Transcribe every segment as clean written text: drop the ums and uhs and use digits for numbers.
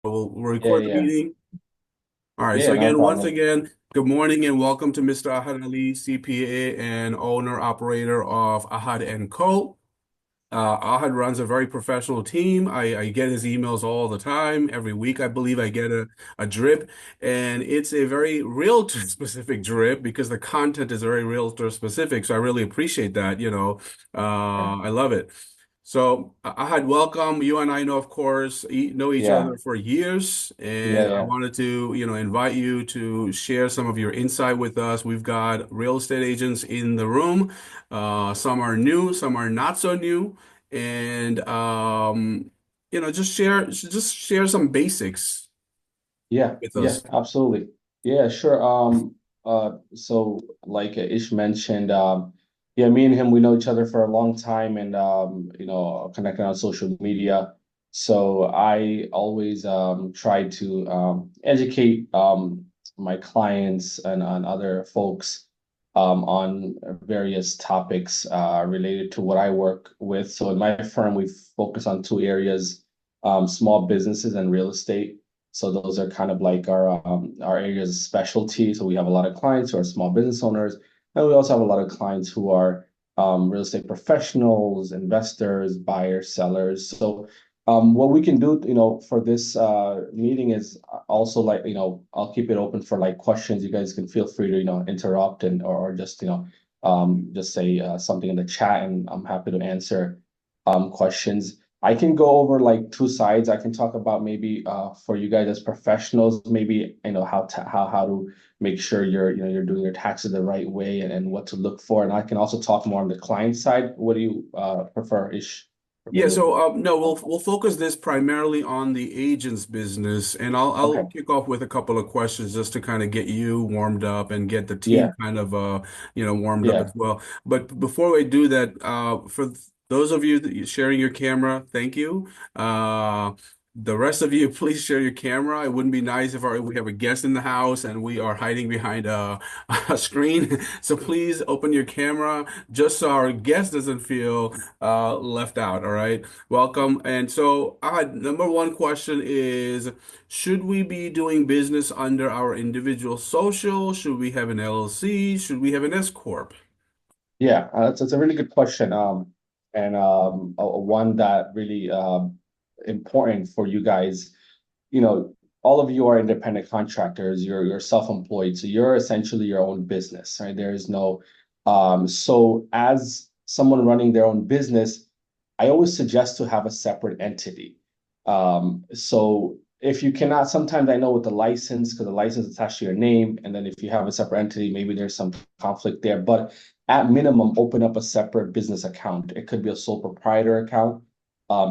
We'll Yeah, record the yeah, meeting. All right. So yeah, no again, once problem. again, good morning and welcome to Mr. Ahad Ali, CPA and owner operator of Ahad and Co. Ahad runs a very professional team. I get his emails all the time. Every week, I believe I get a drip, and it's a very realtor specific drip because the content is very realtor specific. So I really appreciate that. Yeah, I love it. So Ahad, welcome. You and I know, of course, know each yeah, other for years, yeah, and I yeah, wanted to, invite you to share some of your insight with us. We've got real estate agents in the room. Some are new, some are not so new and just share some basics yeah, with yeah, us. absolutely. Yeah, sure. So like Ish mentioned, yeah, me and him, we know each other for a long time and connected on social media. So I always try to educate my clients and on other folks on various topics related to what I work with. So in my firm, we focus on two areas, small businesses and real estate. So those are kind of like our areas of specialty. So we have a lot of clients who are small business owners, and we also have a lot of clients who are real estate professionals, investors, buyers, sellers. So what we can do, for this meeting is also like, I'll keep it open for like questions. You guys can feel free to, interrupt and or just, just say something in the chat, and I'm happy to answer questions. I can go over like two sides. I can talk about maybe for you guys as professionals, maybe how to make sure you're doing your taxes the right way and what to look for. And I can also talk more on the client side. What do you prefer, Ish? Yeah, Prefer? so no, we'll focus this primarily on the agent's business, and I'll Okay. kick off with a couple of questions just to kind of get you warmed up and get the team Yeah. kind of warmed up Yeah. as well. But before we do that, for those of you that sharing your camera, thank you. The rest of you, please share your camera. It wouldn't be nice if we have a guest in the house and we are hiding behind a screen. So please open your camera just so our guest doesn't feel left out. All right. Welcome. And so, number one question is, should we be doing business under our individual social? Should we have an LLC? Should we have an S corp? Yeah. That's a really good question. And one that really important for you guys. You know, all of you are independent contractors. You're self-employed, so you're essentially your own business, right? There is no so as someone running their own business, I always suggest to have a separate entity. So if you cannot, sometimes I know with the license, because the license is attached to your name, and then if you have a separate entity, maybe there's some conflict there. But at minimum, open up a separate business account. It could be a sole proprietor account,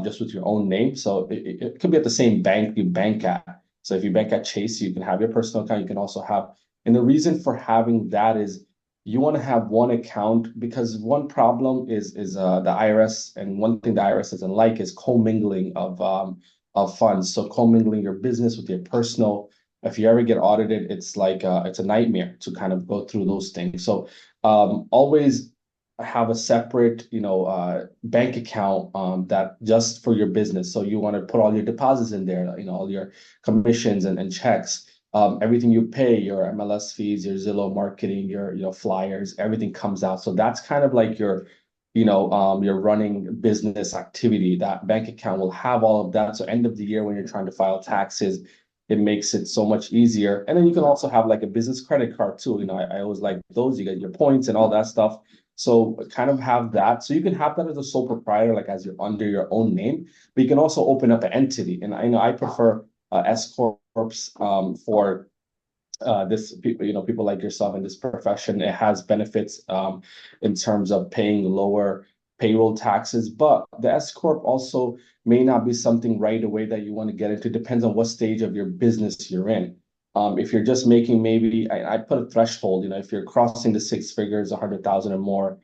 just with your own name. So it could be at the same bank you bank at. So if you bank at Chase, you can have your personal account. You can also have, and the reason for having that is you want to have one account because one problem is the IRS, and one thing the IRS doesn't like is commingling of funds. So commingling your business with your personal. If you ever get audited, it's like it's a nightmare to kind of go through those things. So always have a separate, bank account that just for your business. So you want to put all your deposits in there, all your commissions and checks, everything you pay, your MLS fees, your Zillow marketing, your flyers, everything comes out. So that's kind of like your running business activity. That bank account will have all of that. So end of the year when you're trying to file taxes, it makes it so much easier. And then you can also have like a business credit card too. I always like those. You get your points and all that stuff. So kind of have that. So you can have that as a sole proprietor, like as you're under your own name, but you can also open up an entity. And I know I prefer S corps for this people, people like yourself in this profession. It has benefits in terms of paying lower payroll taxes, but the S corp also may not be something right away that you want to get into. Depends on what stage of your business you're in. If you're just making maybe I put a threshold, if you're crossing the six figures, 100,000 or more,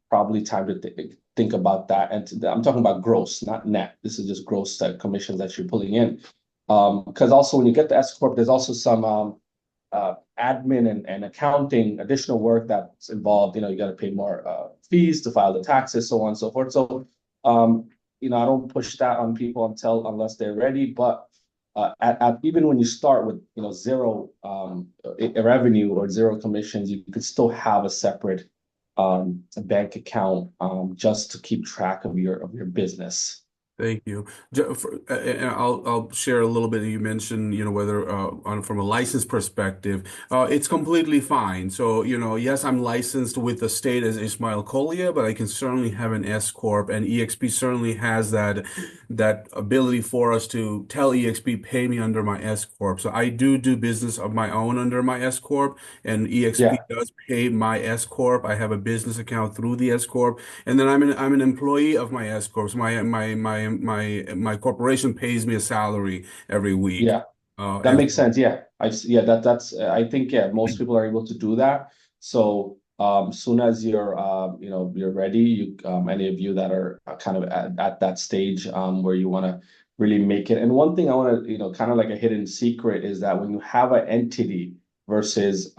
probably time to think about that. And I'm talking about gross, not net. This is just gross commissions that you're pulling in. Because also when you get the S corp, there's also some admin and accounting additional work that's involved. You got to pay more fees to file the taxes, so on and so forth. So I don't push that on people unless they're ready. But even when you start with zero revenue or zero commissions, you could still have a separate bank account just to keep track of your business. Thank you. And I'll share a little bit. You mentioned, whether from a license perspective, it's completely fine. So, yes, I'm licensed with the state as Ismail Kolia, but I can certainly have an S corp, and EXP certainly has that ability for us to tell EXP pay me under my S corp. So I do business of my own under my S corp, and EXP Yeah, does pay my S corp. I have a business account through the S corp. And then I'm an employee of my S corp. So my corporation pays me a salary every week. yeah. That As makes sense. Yeah, yeah, that's I think yeah, most people are able to do that. So soon as you're ready, any of you that are kind of at that stage where you want to really make it. And one thing I want to, kind of like a hidden secret is that when you have an entity versus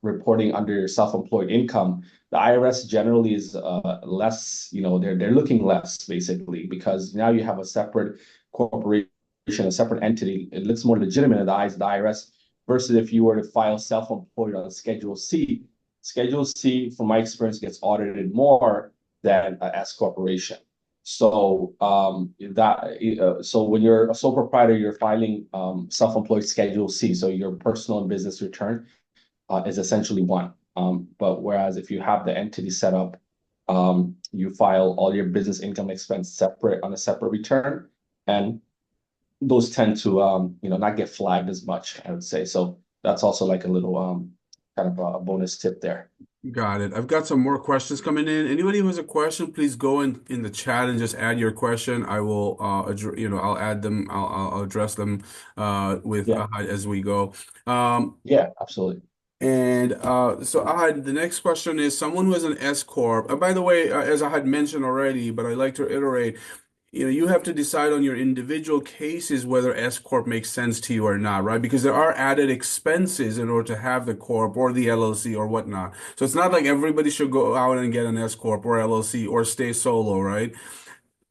reporting under your self-employed income, the IRS generally is less, they're looking less basically because now you have a separate corporation, a separate entity. It looks more legitimate in the eyes of the IRS versus if you were to file self-employed on Schedule C. Schedule C, from my experience, gets audited more than an S corporation. So so when you're a sole proprietor, you're filing self-employed Schedule C, so your personal and business return is essentially one. But whereas if you have the entity set up, you file all your business income expense separate on a separate return, and those tend to not get flagged as much, I would say. So that's also like a little kind of a bonus tip there. Got it. I've got some more questions coming in. Anybody who has a question, please go in the chat and just add your question. I will, I'll add them. I'll address them with Yeah, as we go. Um, yeah, absolutely. And so I had the next question is someone who has an S corp. By the way, as I had mentioned already, but I like to iterate, you have to decide on your individual cases whether S corp makes sense to you or not, right? Because there are added expenses in order to have the corp or the LLC or whatnot. So it's not like everybody should go out and get an S corp or LLC or stay solo, right?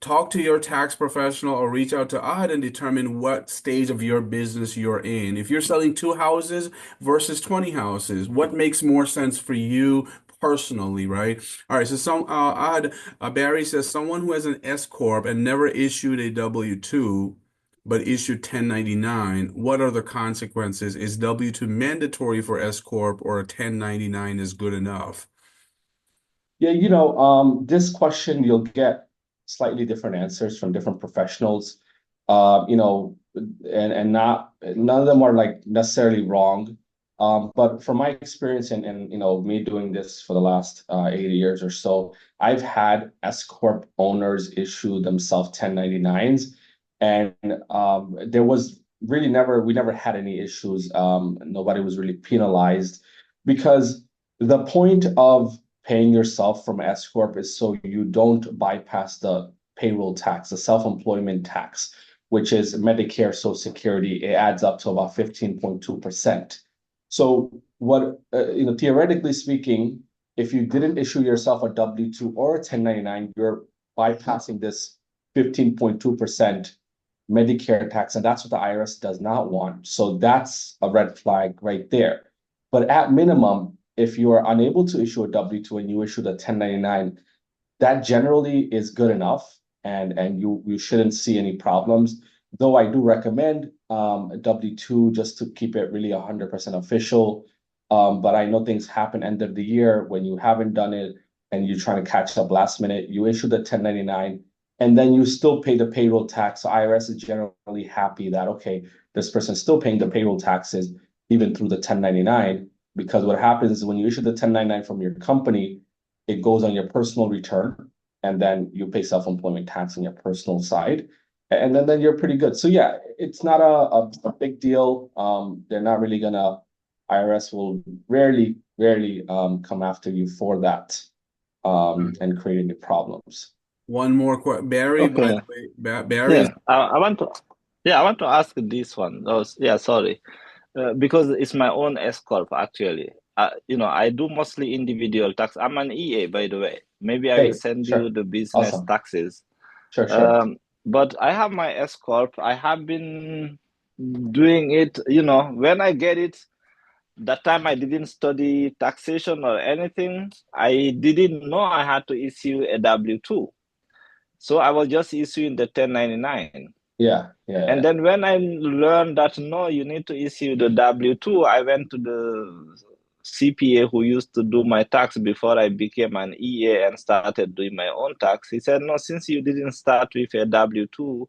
Talk to your tax professional or reach out to Ahad and determine what stage of your business you're in. If you're selling 2 houses versus 20 houses, what makes more sense for you personally, right? All right, so Ahad, Barry says someone who has an S corp and never issued a W-2 but issued 1099, what are the consequences? Is W-2 mandatory for S corp or a 1099 is good enough? Yeah, this question you'll get slightly different answers from different professionals. And not none of them are like necessarily wrong. But from my experience and me doing this for the last 80 years or so, I've had S corp owners issue themselves 1099s, and there was really we never had any issues. Nobody was really penalized because the point of paying yourself from S corp is so you don't bypass the payroll tax, the self-employment tax, which is Medicare, Social Security. It adds up to about 15.2%. So what theoretically speaking, if you didn't issue yourself a W-2 or a 1099, you're bypassing this 15.2% Medicare tax, and that's what the IRS does not want. So that's a red flag right there. But at minimum, if you are unable to issue a W-2 and you issue the 1099, that generally is good enough, and you shouldn't see any problems. Though I do recommend a W-2 just to keep it really 100% official. But I know things happen end of the year when you haven't done it and you're trying to catch up last minute. You issue the 1099 and then you still pay the payroll tax. So IRS is generally happy that, okay, this person's still paying the payroll taxes even through the 1099. Because what happens is when you issue the 1099 from your company, it goes on your personal return, and then you pay self-employment tax on your personal side, and then you're pretty good. So yeah, it's not a big deal. They're not really gonna, IRS will rarely come after you for that and create any problems. One more question. Barry, by Okay. the way, Barry is Yeah, I want to. Yeah, I want to ask this one. Oh, yeah, sorry. Because it's my own S corp actually. I do mostly individual tax. I'm an EA, by the way. Maybe I will Hey, send you sure. the business Awesome. taxes. Sure. Um, but I have my S corp. I have been doing it, you know, when I get it. That time I didn't study taxation or anything. I didn't know I had to issue a W-2. So I was just issuing the 1099. Yeah, yeah, And yeah. then when I learned that no, you need to issue the W-2, I went to the CPA who used to do my tax before I became an EA and started doing my own tax. He said, no, since you didn't start with a W-2,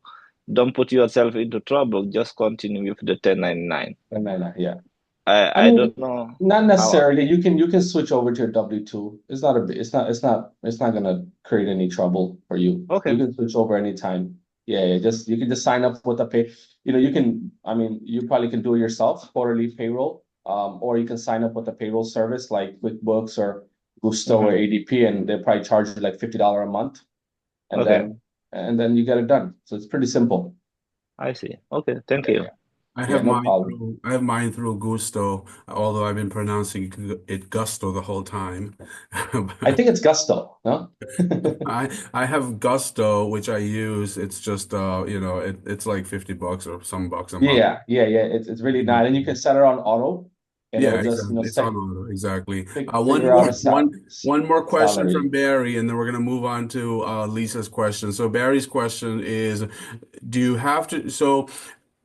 don't put yourself into trouble. Just continue with the 1099. And then, yeah. I I mean, don't know not how. necessarily. You can switch over to your W-2. It's not a it's not gonna create any trouble for you. Okay. You can switch over anytime. Yeah, yeah, just you can just sign up with a pay. You can, I mean, you probably can do it yourself, quarterly payroll. Or you can sign up with a payroll service like QuickBooks or Gusto or Mhm. ADP, and they probably charge you like $50 a month, and Okay. then you get it done. So it's pretty simple. I see. Okay. Thank Yeah, you. yeah. Yeah, no problem. I have mine through Gusto, although I've been pronouncing it Gusto the whole time. I think it's Gusto, no? I have Gusto, which I use. It's just it's like $50 or some bucks a month. Yeah, yeah, yeah. It's really nice. And you can set it on auto, and Yeah, it'll just, exactly. It's on set order. Exactly. figure out a One more question from salary. Barry, and then we're gonna move on to Lisa's question. So Barry's question is, do you have to?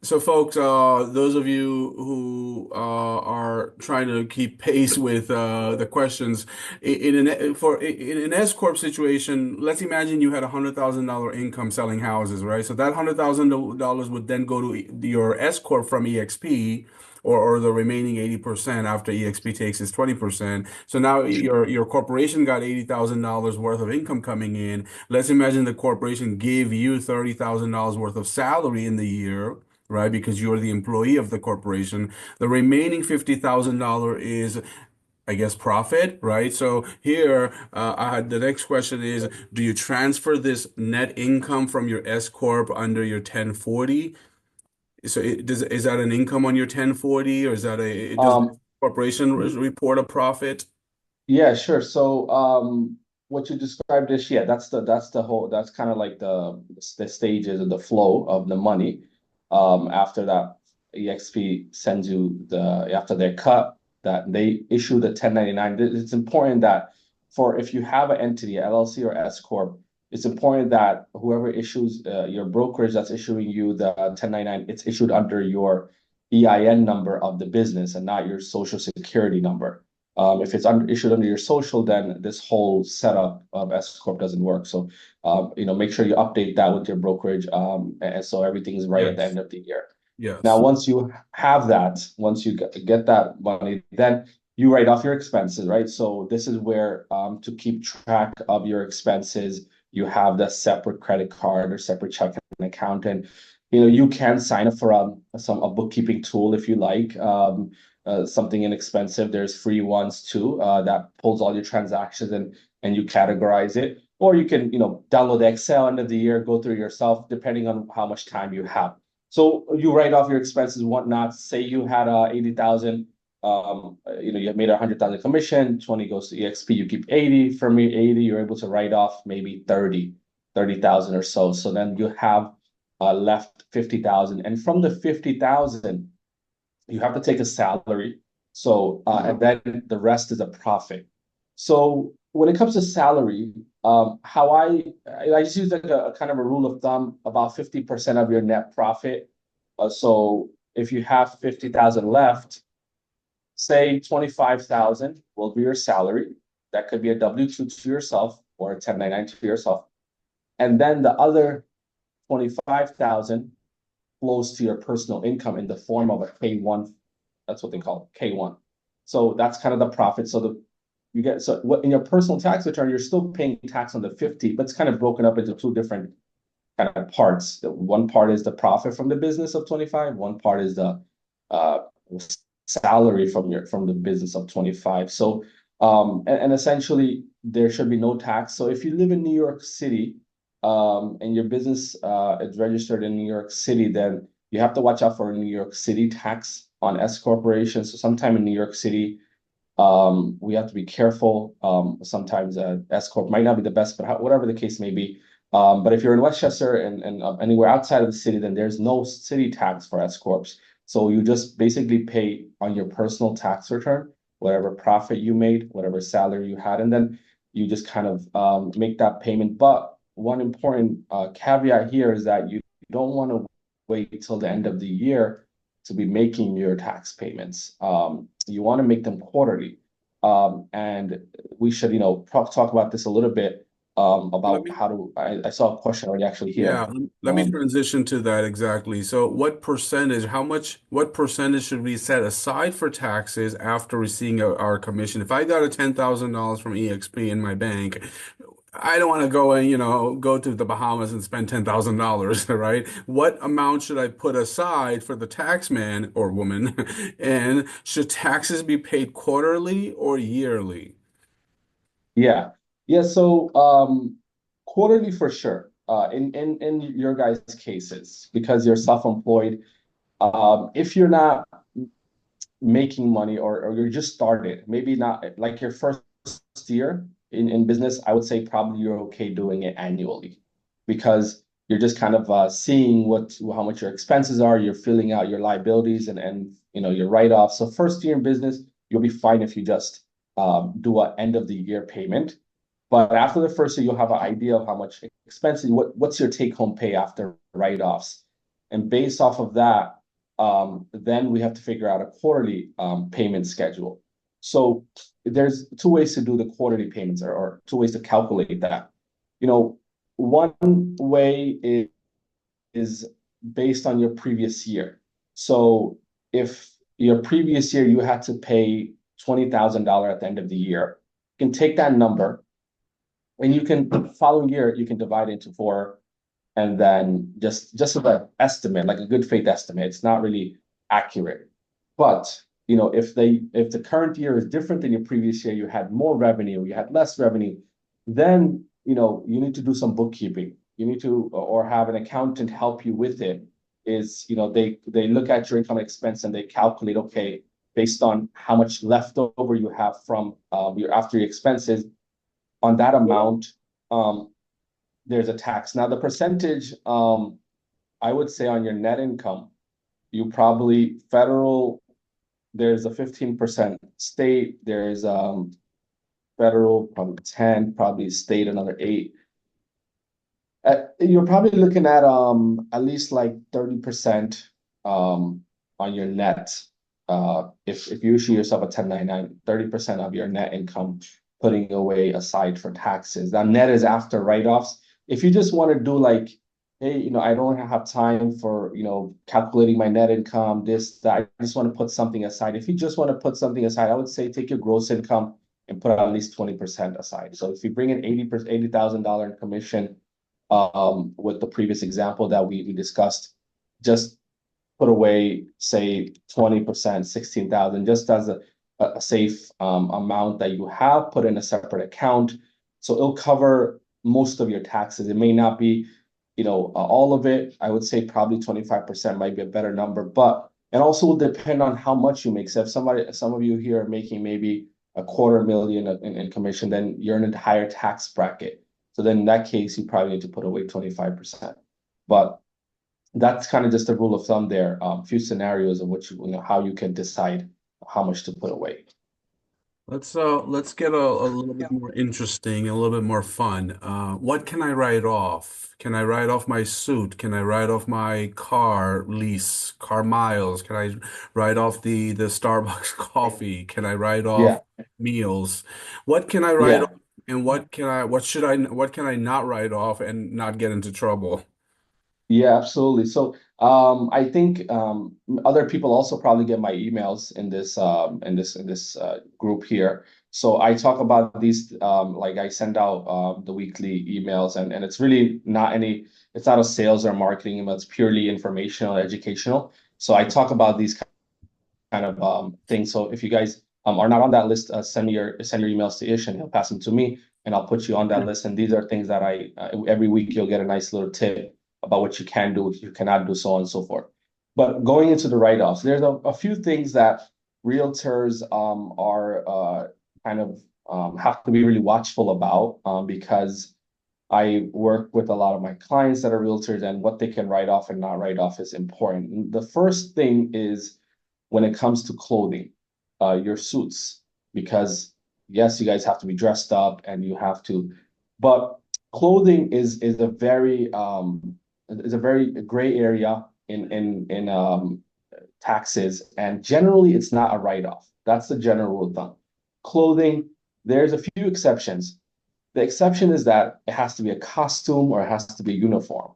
So folks, those of you who are trying to keep pace with the questions in an S corp situation, let's imagine you had $100,000 income selling houses, right? So that $100,000 would then go to your S corp from EXP, or the remaining 80% after EXP takes its 20%. So now your corporation got $80,000 worth of income coming in. Let's imagine the corporation gave you $30,000 worth of salary in the year, right? Because you're the employee of the corporation. The remaining $50,000 is, I guess, profit, right? So here, the next question is, do you transfer this net income from your S corp under your 1040? So is that an income on your 1040, or is that does the Um, corporation report a profit? yeah, sure. So, what you described is, yeah, that's the whole, that's kind of like the stages of the flow of the money. After that, EXP sends you after they're cut, that they issue the 1099. It's important that if you have an entity, LLC or S corp, it's important that whoever issues, your brokerage that's issuing you the 1099, it's issued under your EIN number of the business and not your social security number. If it's issued under your social, then this whole setup of S corp doesn't work. So, make sure you update that with your brokerage, and so everything's right at the Yes. end of the year. Now, Yes. once you have that, once you get that money, then you write off your expenses, right? So this is where, to keep track of your expenses, you have the separate credit card or separate checking account, and you can sign up for a bookkeeping tool if you like. Something inexpensive. There's free ones too, that pulls all your transactions and you categorize it. Or you can, download the Excel end of the year, go through yourself, depending on how much time you have. So you write off your expenses, whatnot. Say you had 80,000, you have made 100,000 commission, 20 goes to EXP, you keep 80. From your 80, you're able to write off maybe 30,000 or so. So then you have left 50,000. And from the 50,000, you have to take a salary. So, and then the rest is a profit. So when it comes to salary, how I just use like a kind of a rule of thumb, about 50% of your net profit. So if you have 50,000 left, say 25,000 will be your salary. That could be a W-2 to yourself or a 1099 to yourself. And then the other 25,000 flows to your personal income in the form of a K1. That's what they call it, K1. So that's kind of the profit. So you get, so what in your personal tax return, you're still paying tax on the 50, but it's kind of broken up into two different kind of parts. The one part is the profit from the business of 25. One part is the uh, salary from the business of 25. So, and essentially there should be no tax. So if you live in New York City, and your business is registered in New York City, then you have to watch out for a New York City tax on S corporations. So sometime in New York City, we have to be careful. Sometimes S corp might not be the best, but whatever the case may be, But if you're in Westchester and anywhere outside of the city, then there's no city tax for S corps. So you just basically pay on your personal tax return whatever profit you made, whatever salary you had, and then you just kind of make that payment. But one important caveat here is that you don't want to wait till the end of the year to be making your tax payments. You want to make them quarterly. And we should, talk about this a little bit Let about me how to. I saw a question already actually Yeah, here. let me transition to that exactly. So what percentage should we set aside for taxes after receiving our commission? If I got a $10,000 from EXP in my bank, I don't want to go and, go to the Bahamas and spend $10,000, right? What amount should I put aside for the tax man or woman? And should taxes be paid quarterly or yearly? Yeah. Yeah. So quarterly for sure. In your guys' cases, because you're self-employed, if you're not making money or you're just started, maybe not like your first year in business, I would say probably you're okay doing it annually because you're just kind of seeing how much your expenses are, you're filling out your liabilities and your write-offs. So first year in business, you'll be fine if you just do an end of the year payment. But after the first year, you'll have an idea of how much expenses, what's your take-home pay after write-offs. And based off of that, then we have to figure out a quarterly payment schedule. So there's two ways to do the quarterly payments or two ways to calculate that. One way is based on your previous year. So if your previous year you had to pay $20,000 at the end of the year, you can take that number and you can the following year you can divide it into four and then just as an estimate, like a good faith estimate. It's not really accurate. But if the current year is different than your previous year, you had more revenue, you had less revenue, then you need to do some bookkeeping. You need to or have an accountant help you with it. They look at your income and expense and they calculate, okay, based on how much leftover you have from your after your expenses, on that amount, there's a tax. Now, the percentage, I would say on your net income, you probably federal, there's a 15% state, there's federal, probably 10, probably state another 8. You're probably looking at least like 30% on your net. If you issue yourself a 1099, 30% of your net income putting away aside for taxes. That net is after write-offs. If you just want to do like, hey, I don't have time for, calculating my net income, this, that, I just want to put something aside. If you just want to put something aside, I would say take your gross income and put at least 20% aside. So if you bring in $80,000 in commission, with the previous example that we discussed, just put away, say 20%, 16,000, just as a safe amount that you have put in a separate account. So it'll cover most of your taxes. It may not be, all of it. I would say probably 25% might be a better number, but it also will depend on how much you make. So if some of you here are making maybe a quarter million in commission, then you're in a higher tax bracket. So then in that case, you probably need to put away 25%. But that's kind of just a rule of thumb there. Few scenarios of which how you can decide how much to put away. Let's get a little bit more interesting, a little bit more fun. What can I write off? Can I write off my suit? Can I write off my car lease, car miles? Can I write off the Starbucks coffee? Can I write off Yeah, meals? What can I write off yeah. and what can I not write off and not get into trouble? Yeah, absolutely. So I think other people also probably get my emails in this group here. So I talk about these like I send out the weekly emails and it's really not it's not a sales or marketing email, it's purely informational, educational. So I talk about these kind of things. So if you guys are not on that list, send your emails to Ish and he'll pass them to me and I'll put you on that list. And these are things that I every week you'll get a nice little tip about what you can do, what you cannot do, so on and so forth. But going into the write-offs, there's a few things that realtors are kind of have to be really watchful about because I work with a lot of my clients that are realtors, and what they can write off and not write off is important. The first thing is when it comes to clothing, your suits, because yes, you guys have to be dressed up and you have to, but clothing is a very gray area in taxes, and generally it's not a write-off. That's the general rule of thumb. Clothing, there's a few exceptions. The exception is that it has to be a costume or it has to be a uniform.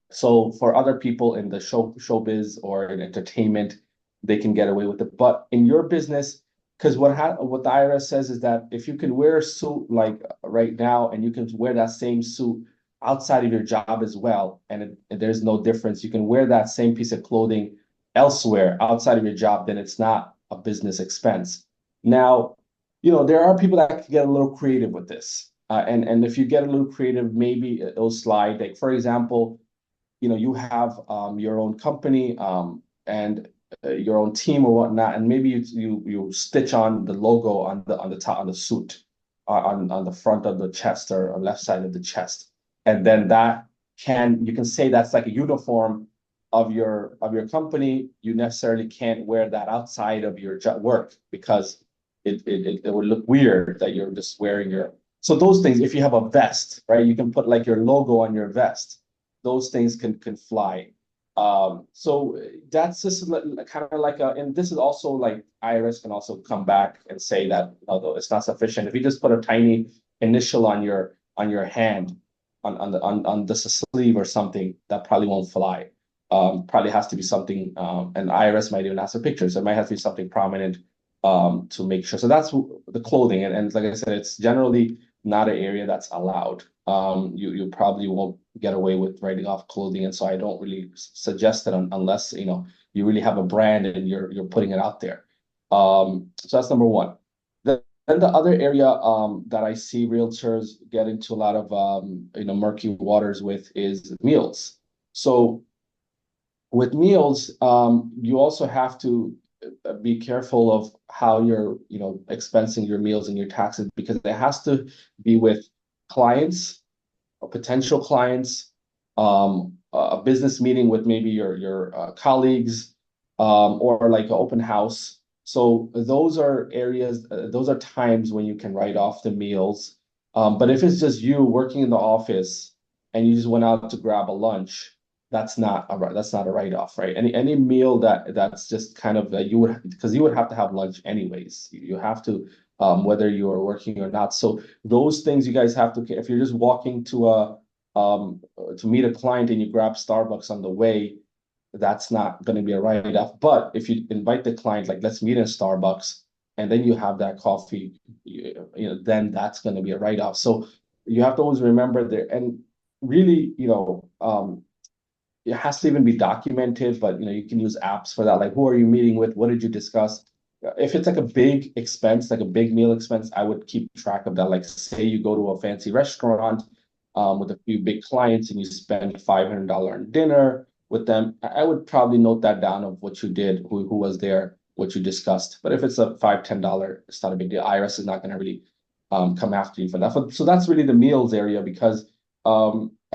So for other people in the showbiz or in entertainment, they can get away with it. But in your business, because what the IRS says is that if you can wear a suit like right now, and you can wear that same suit outside of your job as well, and there's no difference, you can wear that same piece of clothing elsewhere outside of your job, then it's not a business expense. Now, there are people that can get a little creative with this. And if you get a little creative, maybe it'll slide. Like, for example, you have your own company, and your own team or whatnot, and maybe you stitch on the logo on the top on the suit, on the front of the chest or left side of the chest, and then you can say that's like a uniform of your company. You necessarily can't wear that outside of your work, because it would look weird that you're just wearing your. So those things, if you have a vest, right, you can put like your logo on your vest. Those things can fly. So that's just kind of like and this is also like IRS can also come back and say that, although it's not sufficient, if you just put a tiny initial on your hand, on the sleeve or something, that probably won't fly. Probably has to be something, and IRS might even ask for pictures. So it might have to be something prominent, to make sure. So that's the clothing, and like I said, it's generally not an area that's allowed. You probably won't get away with writing off clothing, and so I don't really suggest it unless you really have a brand and you're putting it out there. So that's number one. Then the other area that I see realtors get into a lot of murky waters with is meals. So with meals, you also have to be careful of how you're expensing your meals and your taxes, because it has to be with clients or potential clients, a business meeting with maybe your colleagues, or like an open house. So those are areas, those are times when you can write off the meals. But if it's just you working in the office and you just went out to grab a lunch, that's not a write-off, right? Any meal that's just kind of because you would have to have lunch anyways. You have to, whether you are working or not. So those things you guys have to, if you're just walking to meet a client and you grab Starbucks on the way, that's not going to be a write-off. But if you invite the client, like, let's meet in Starbucks, and then you have that coffee, then that's going to be a write-off. So you have to always remember there, and really, it has to even be documented, but you can use apps for that. Like, who are you meeting with? What did you discuss? If it's like a big expense, like a big meal expense, I would keep track of that. Like, say you go to a fancy restaurant, with a few big clients, and you spend $500 on dinner with them. I would probably note that down of what you did, who was there, what you discussed. But if it's a $5, $10, it's not a big deal. IRS is not going to really come after you for that. So that's really the meals area, because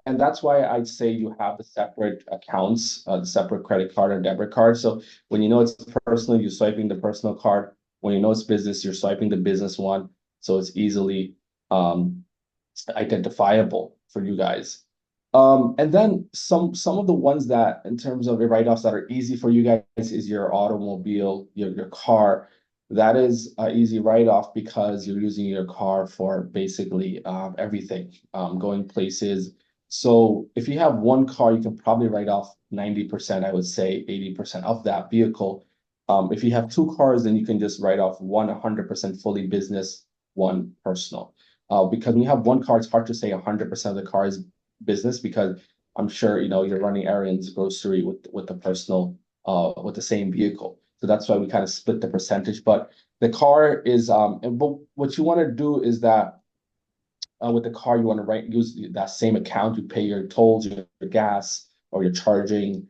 and that's why I'd say you have the separate accounts, the separate credit card and debit card. So when you know it's personal, you're swiping the personal card. When you know it's business, you're swiping the business one. So it's easily identifiable for you guys. And then some of the ones that, in terms of the write-offs that are easy for you guys, is your automobile, your car. That is an easy write-off because you're using your car for basically everything, going places. So if you have one car, you can probably write off 90%, I would say 80% of that vehicle. If you have two cars, then you can just write off 100% fully business, one personal. Because when you have one car, it's hard to say 100% of the car is business, because I'm sure you're running errands, grocery with the personal, with the same vehicle. So that's why we kind of split the percentage. But the car is but what you want to do is that, with the car, you want to use that same account. You pay your tolls, your gas, or your charging,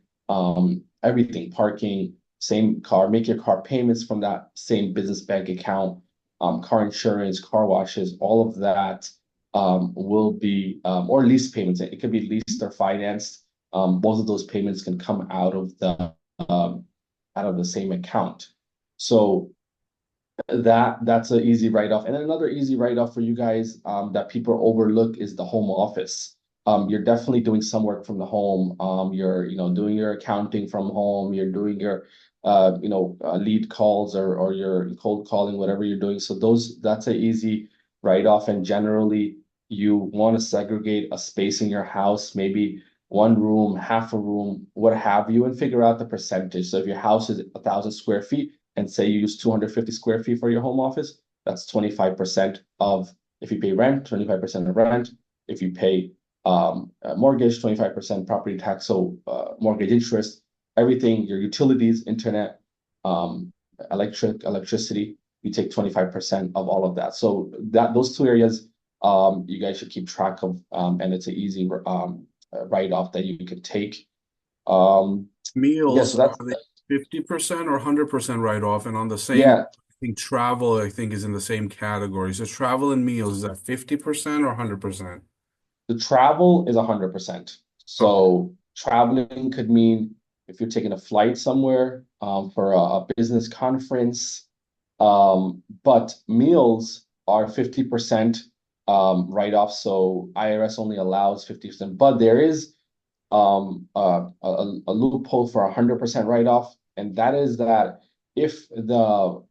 everything, parking, same car. Make your car payments from that same business bank account, car insurance, car washes, all of that. will be or lease payments. It could be leased or financed. Both of those payments can come out of the same account. So that's an easy write-off. And then another easy write-off for you guys that people overlook is the home office. You're definitely doing some work from the home. You're doing your accounting from home. You're doing your lead calls or your cold calling, whatever you're doing. So that's an easy write-off. And generally, you want to segregate a space in your house, maybe one room, half a room, what have you, and figure out the percentage. So if your house is 1,000 square feet, and say you use 250 square feet for your home office, that's 25% of, if you pay rent, 25% of rent. If you pay a mortgage, 25% property tax, so mortgage interest, everything, your utilities, internet, electricity, you take 25% of all of that. So those two areas you guys should keep track of, and it's an easy write-off that you can take. Yeah, so Meals, that's, are they 50% or 100% write-off? And on the same, yeah, I think travel, I think, is in the same category. So travel and meals, is that 50% or 100%? the travel is 100%. Okay. So traveling could mean if you're taking a flight somewhere for a business conference, but meals are 50% write-off. So IRS only allows 50%, but there is a loophole for 100% write-off, and that is that if the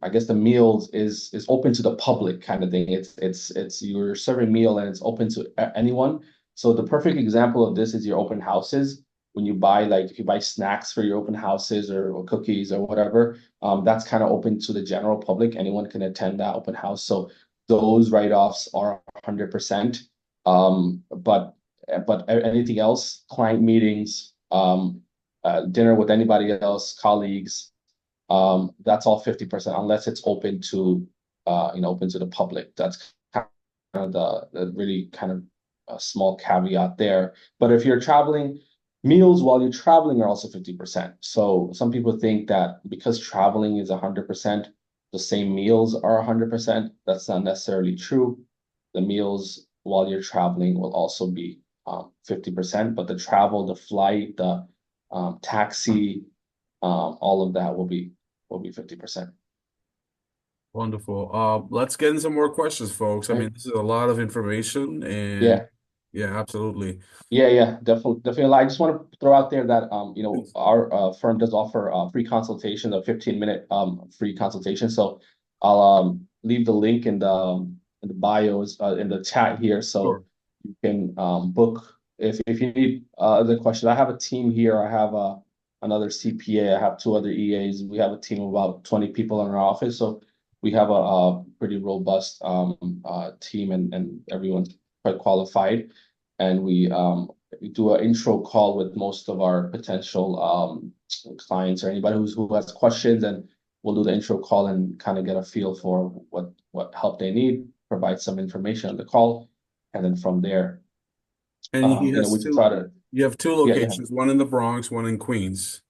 I guess the meals is open to the public kind of thing. It's you're serving meal and it's open to anyone. So the perfect example of this is your open houses. When you buy, like, if you buy snacks for your open houses or cookies or whatever, that's kind of open to the general public. Anyone can attend that open house. So those write-offs are 100%. But anything else, client meetings, dinner with anybody else, colleagues, that's all 50%, unless it's open to open to the public. That's kind of the really kind of a small caveat there. But if you're traveling, meals while you're traveling are also 50%. So some people think that because traveling is 100%, the same meals are 100%. That's not necessarily true. The meals while you're traveling will also be 50%, but the travel, the flight, the taxi, all of that will be 50%. Wonderful. Let's get in some more questions, folks. I Right? mean, this is a lot of information, and Yeah. yeah, absolutely. Yeah, definitely. I just want to throw out there that our firm does offer free consultation, a 15-minute free consultation. So I'll leave the link in the bios in the chat here, so Sure. you can book if you need other questions. I have a team here. I have another CPA. I have two other EAs. We have a team of about 20 people in our office, so we have a pretty robust team, and everyone's quite qualified. And we do an intro call with most of our potential clients or anybody who has questions, and we'll do the intro call and kind of get a feel for what help they need, provide some information on the call, and then from there, And he has we can try two, to. you have two Yeah, go ahead. locations, one in the Bronx, one in Queens.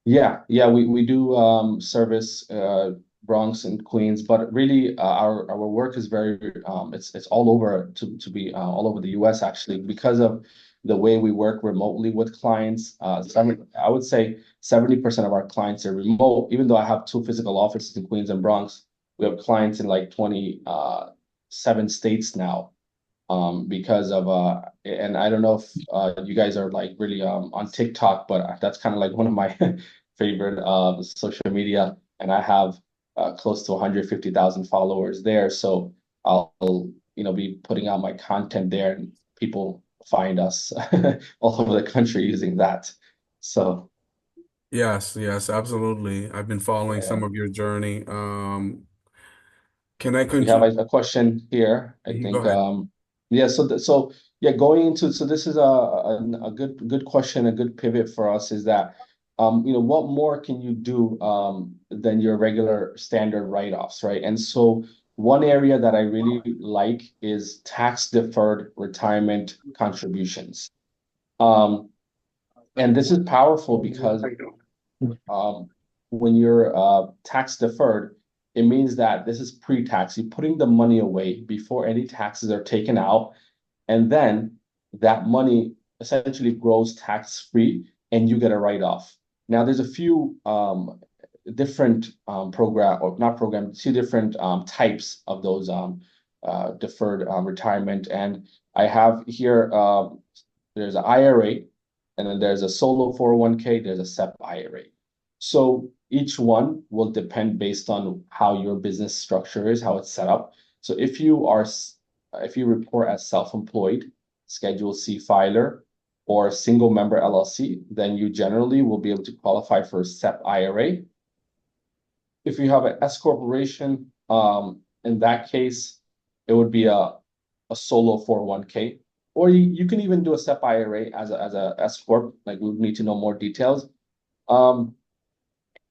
Yeah, we do service Bronx and Queens, but really our work is very it's all over to be all over the US actually, because of the way we work remotely with clients. I would say 70% of our clients are remote, even though I have two physical offices in Queens and Bronx. We have clients in like 27 states now, because of and I don't know if you guys are like really on TikTok, but that's kind of like one of my favorite social media, and I have close to 150,000 followers there. So I'll be putting out my content there, and people find us all over the country using that. So Yes, yes, absolutely. I've been following yeah. some of your journey. Can I We have continue? a question here. I Go think, ahead. yeah, so yeah, going into, so this is a good question, a good pivot for us is that, what more can you do than your regular standard write-offs, right? And so one area that I really like is tax deferred retirement contributions. Um, and this is powerful because um, when you're tax deferred, it means that this is pre-tax. You're putting the money away before any taxes are taken out, and then that money essentially grows tax-free, and you get a write-off. Now, there's a few different program or not program, two different types of those deferred retirement, and I have here there's an IRA, and then there's a solo 401k, there's a SEP IRA. So each one will depend based on how your business structure is, how it's set up. So if you report as self-employed, Schedule C filer, or single member LLC, then you generally will be able to qualify for a SEP IRA. If you have an S corporation, in that case, it would be a solo 401k, or you can even do a SEP IRA as a S corp. Like, we would need to know more details. Um,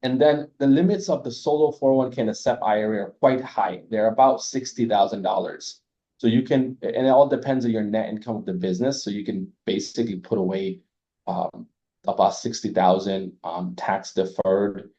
and then the limits of the solo 401k and the SEP IRA are quite high. They're about $60,000. So you can, and it all depends on your net income of the business. So you can basically put away about 60,000 tax deferred,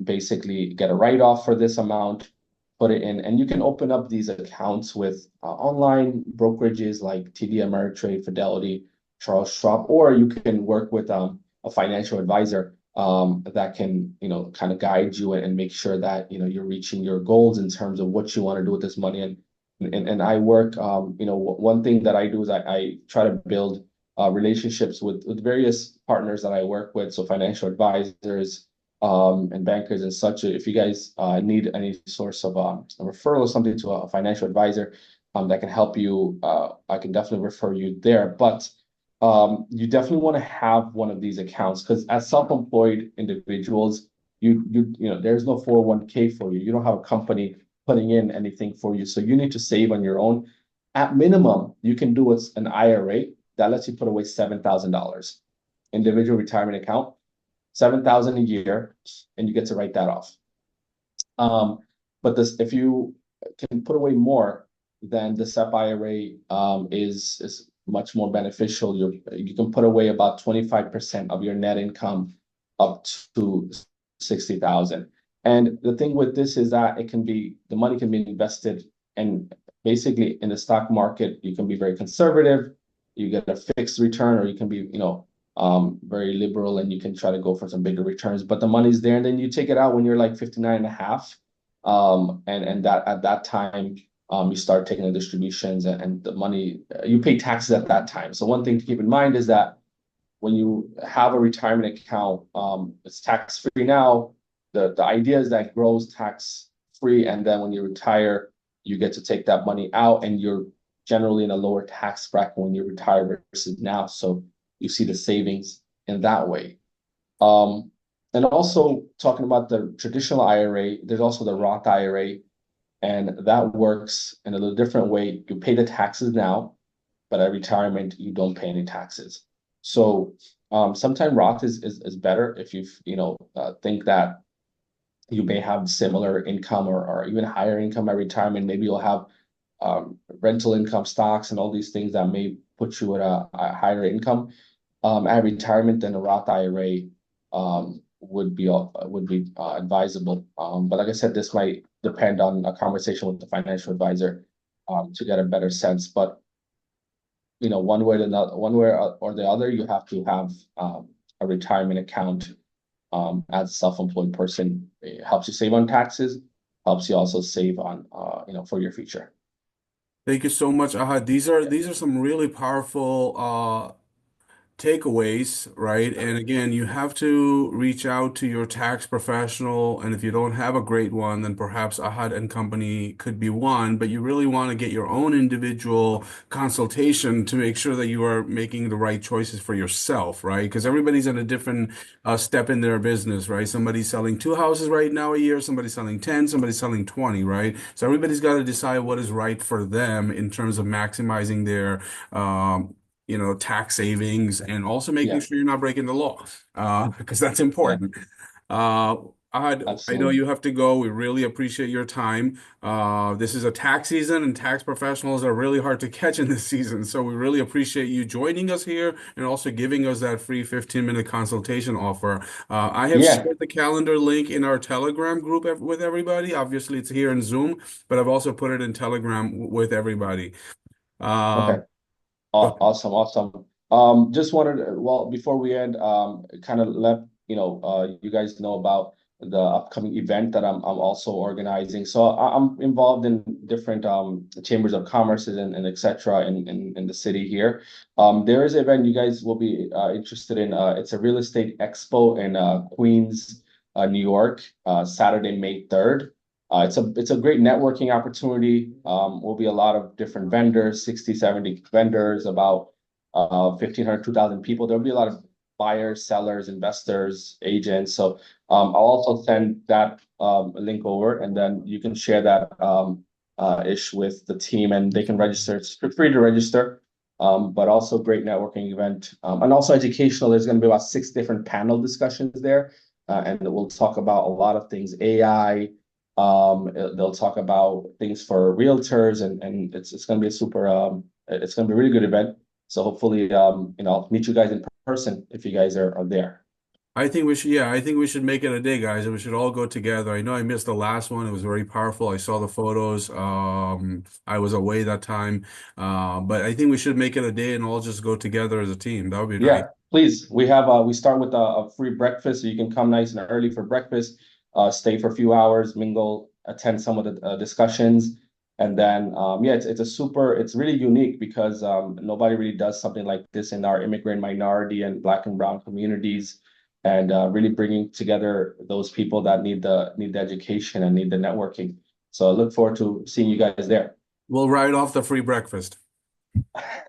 basically get a write-off for this amount, put it in, and you can open up these accounts with online brokerages like TD Ameritrade, Fidelity, Charles Schwab, or you can work with a financial advisor that can, kind of guide you and make sure that, you're reaching your goals in terms of what you want to do with this money. And I work, one thing that I do is I try to build relationships with various partners that I work with, so financial advisors, and bankers and such. If you guys need any source of a referral or something to a financial advisor that can help you, I can definitely refer you there. But you definitely want to have one of these accounts, because as self-employed individuals, there's no 401k for you. You don't have a company putting in anything for you. So you need to save on your own. At minimum, you can do what's an IRA that lets you put away $7,000 individual retirement account, 7,000 a year, and you get to write that off. But if you can put away more, then the SEP IRA is much more beneficial. You can put away about 25% of your net income up to 60,000. And the thing with this is that the money can be invested, and basically in the stock market, you can be very conservative, you get a fixed return, or you can be, very liberal, and you can try to go for some bigger returns, but the money's there, and then you take it out when you're like 59 and a half. And that at that time, you start taking the distributions, and the money, you pay taxes at that time. So one thing to keep in mind is that when you have a retirement account, it's tax free now. The idea is that it grows tax free, and then when you retire, you get to take that money out, and you're generally in a lower tax bracket when you retire versus now. So you see the savings in that way. And also, talking about the traditional IRA, there's also the Roth IRA, and that works in a little different way. You pay the taxes now, but at retirement, you don't pay any taxes. So sometimes Roth is better if you think that you may have similar income, or even higher income at retirement. Maybe you'll have rental income, stocks, and all these things that may put you at a higher income at retirement. Then a Roth IRA would be advisable. But like I said, this might depend on a conversation with the financial advisor to get a better sense. But one way or the other, you have to have a retirement account as a self-employed person. It helps you save on taxes, helps you also save on for your future. Thank you so much, Ahad. These are some really powerful takeaways, right? And again, you have to reach out to your tax professional. And if you don't have a great one, then perhaps Ahad and Company could be one. But you really want to get your own individual consultation to make sure that you are making the right choices for yourself, right? Because everybody's in a different step in their business, right? Somebody's selling 2 houses right now a year, somebody's selling 10, somebody's selling 20, right? So everybody's got to decide what is right for them in terms of maximizing their tax savings, and also making Yeah, sure you're not breaking the law, because that's yeah. important. Uh, I know Absolutely. you have to go. We really appreciate your time. This is a tax season, and tax professionals are really hard to catch in this season. So we really appreciate you joining us here and also giving us that free 15-minute consultation offer. I have Yeah. shared the calendar link in our Telegram group with everybody. Obviously, it's here in Zoom, but I've also put it in Telegram with everybody. Okay. Um, go ahead. Awesome, awesome. Just wanted well, before we end, kind of let you guys know about the upcoming event that I'm also organizing. So I'm involved in different chambers of commerce and et cetera in the city here. There is an event you guys will be interested in. It's a real estate expo in Queens, New York, Saturday, May 3rd. It's a great networking opportunity. Will be a lot of different vendors, 60, 70 vendors, about 1,500, 2,000 people. There'll be a lot of buyers, sellers, investors, agents. So I'll also send that link over, and then you can share that ish with the team, and they can register. It's free to register. But also great networking event, and also educational. There's going to be about 6 different panel discussions there, and we'll talk about a lot of things: AI. They'll talk about things for realtors, and it's going to be a super it's going to be a really good event. So hopefully, I'll meet you guys in person if you guys are there. I think we should, yeah, I think we should make it a day, guys, and we should all go together. I know I missed the last one. It was very powerful. I saw the photos. I was away that time. But I think we should make it a day and all just go together as a team. That would be nice. Yeah, please. We start with a free breakfast, so you can come nice and early for breakfast, stay for a few hours, mingle, attend some of the discussions, and then yeah, it's really unique because nobody really does something like this in our immigrant minority and Black and Brown communities, and really bringing together those people that need the education and need the networking. So I look forward to seeing you guys there. We'll write off the free breakfast.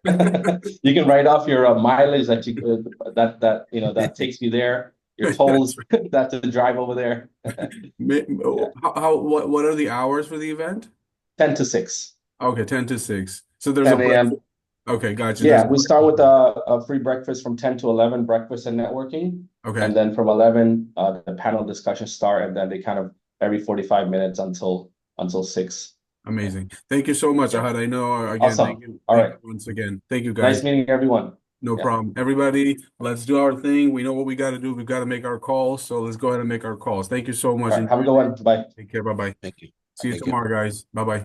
You can write off your mileage that takes you there, your That's tolls that to drive over there. Yeah, what are the hours for the event? 10 to 6, Okay, 10 to 6. So there's a 10 breakfast. a.m. Okay, gotcha. There's Yeah, a we start breakfast. with a free breakfast from 10 to 11, breakfast and networking. Okay, And then from 11, the panel discussions start, and then they kind of every 45 minutes until 6. amazing. Thank you so much, Yeah. Ahad. I know, again, Awesome. All thank right. you once again. Thank you, Nice guys. meeting everyone. No Yeah. problem. Everybody, let's do our thing. We know what we got to do. We've got to make our calls. So let's go ahead and make our calls. Thank you so much. All right. Have Enjoy a your good day. one. Bye. Take care. Bye bye. Thank you. See you Thank you. tomorrow, guys. Bye bye.